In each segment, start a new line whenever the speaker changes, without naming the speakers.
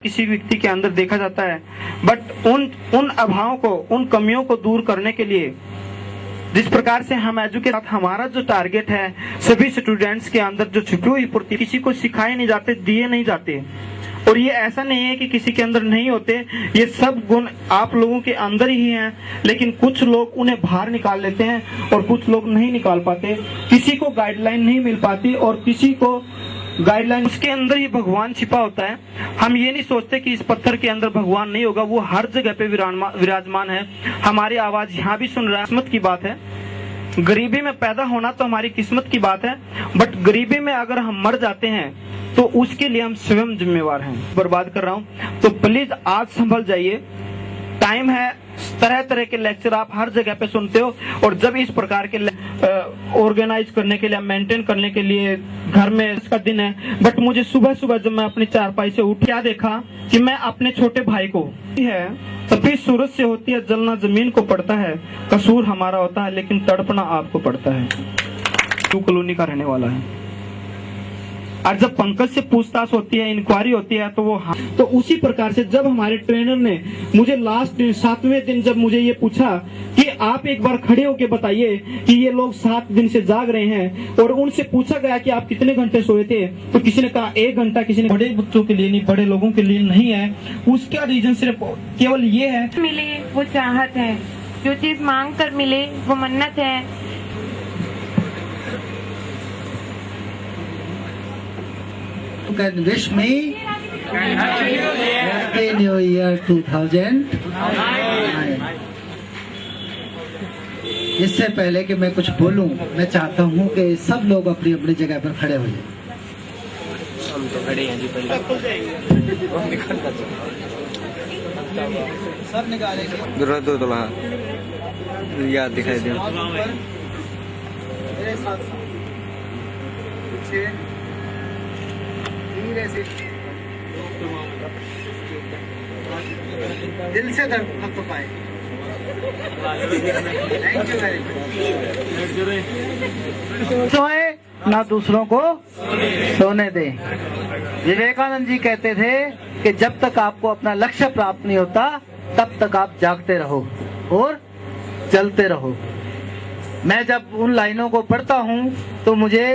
किसी व्यक्ति के अंदर देखा जाता है, बट उन अभावों को, उन कमियों को दूर करने के लिए जिस प्रकार से हम एजुकेशन, हमारा जो टारगेट है, सभी स्टूडेंट्स के अंदर जो छुपी हुई पूर्ति, किसी को सिखाए नहीं जाते, दिए नहीं जाते। और ये ऐसा नहीं है कि किसी के अंदर नहीं होते, ये सब गुण आप लोगों के अंदर ही हैं, लेकिन कुछ लोग उन्हें बाहर निकाल लेते हैं और कुछ लोग नहीं निकाल पाते। किसी को गाइडलाइन नहीं मिल पाती और किसी को गाइडलाइन, उसके अंदर ही भगवान छिपा होता है। हम ये नहीं सोचते कि इस पत्थर के अंदर भगवान नहीं होगा, वो हर जगह पे विराजमान है। हमारी आवाज यहाँ भी सुन रहा है। किस्मत की बात है, गरीबी में पैदा होना तो हमारी किस्मत की बात है, बट गरीबी में अगर हम मर जाते हैं तो उसके लिए हम स्वयं जिम्मेवार हैं। बर्बाद कर रहा हूँ तो प्लीज आज संभल जाइए। टाइम है, तरह तरह के लेक्चर आप हर जगह पे सुनते हो, और जब इस प्रकार के ऑर्गेनाइज करने के लिए, मेंटेन करने के लिए घर में इसका दिन है, बट मुझे सुबह सुबह जब मैं अपनी चारपाई से उठ, क्या देखा कि मैं अपने छोटे भाई को है, तभी सूरज से होती है, जलना जमीन को पड़ता है, कसूर हमारा होता है लेकिन तड़पना आपको पड़ता है। टू कॉलोनी का रहने वाला है। और जब पंकज से पूछताछ होती है, इंक्वायरी होती है, तो वो तो उसी प्रकार से जब हमारे ट्रेनर ने मुझे लास्ट 7वें दिन जब मुझे ये पूछा कि आप एक बार खड़े होके बताइए कि ये लोग 7 दिन से जाग रहे हैं, और उनसे पूछा गया कि आप कितने घंटे सोए थे, तो किसी ने कहा 1 घंटा, किसी ने, बड़े बच्चों के लिए नहीं, बड़े लोगों के लिए नहीं है। उसका रीजन सिर्फ केवल ये है,
मिले वो चाहत है, जो चीज मांग कर मिले वो मन्नत है।
Can wish me Happy New Year 2009। इससे पहले कि मैं कुछ बोलूं, मैं चाहता हूं कि सब लोग अपनी अपनी जगह पर खड़े हो जाएं।
हम तो खड़े हैं जी, पहले
सब निकालेंगे।
जरूरत हो तो याद दिखाई दे।
मेरे साथ दिल से दर्द मत पाए। Thank you very much. सोए ना दूसरों को सोने दे। विवेकानंद जी कहते थे कि जब तक आपको अपना लक्ष्य प्राप्त नहीं होता तब तक आप जागते रहो और चलते रहो। मैं जब उन लाइनों को पढ़ता हूँ तो मुझे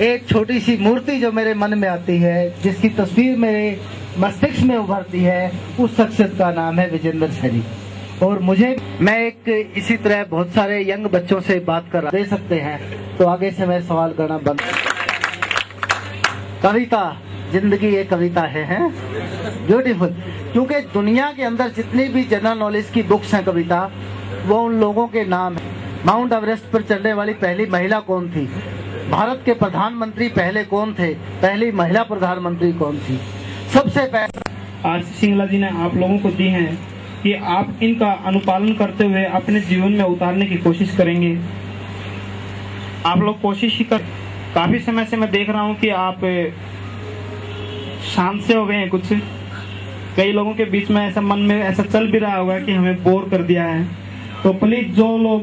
एक छोटी सी मूर्ति जो मेरे मन में आती है, जिसकी तस्वीर मेरे मस्तिष्क में उभरती है, उस शख्सियत का नाम है विजेंद्र सहनी। और मैं एक इसी तरह बहुत सारे यंग बच्चों से बात कर दे सकते हैं, तो आगे से मैं सवाल करना बंद। कविता, जिंदगी एक कविता है ब्यूटीफुल। क्योंकि दुनिया के अंदर जितनी भी जनरल नॉलेज की बुक्स हैं कविता, वो उन लोगों के नाम है। माउंट एवरेस्ट पर चढ़ने वाली पहली महिला कौन थी, भारत के प्रधानमंत्री पहले कौन थे, पहली महिला प्रधानमंत्री कौन थी, सबसे पहले
आरसी सिंगला जी ने आप लोगों को दी हैं कि आप इनका अनुपालन करते हुए अपने जीवन में उतारने की कोशिश करेंगे। आप लोग कोशिश ही कर, काफी समय से मैं देख रहा हूं कि आप शांत से हो गए हैं। कुछ कई लोगों के बीच में ऐसा मन में ऐसा चल भी रहा होगा कि हमें बोर कर दिया है, तो प्लीज जो लोग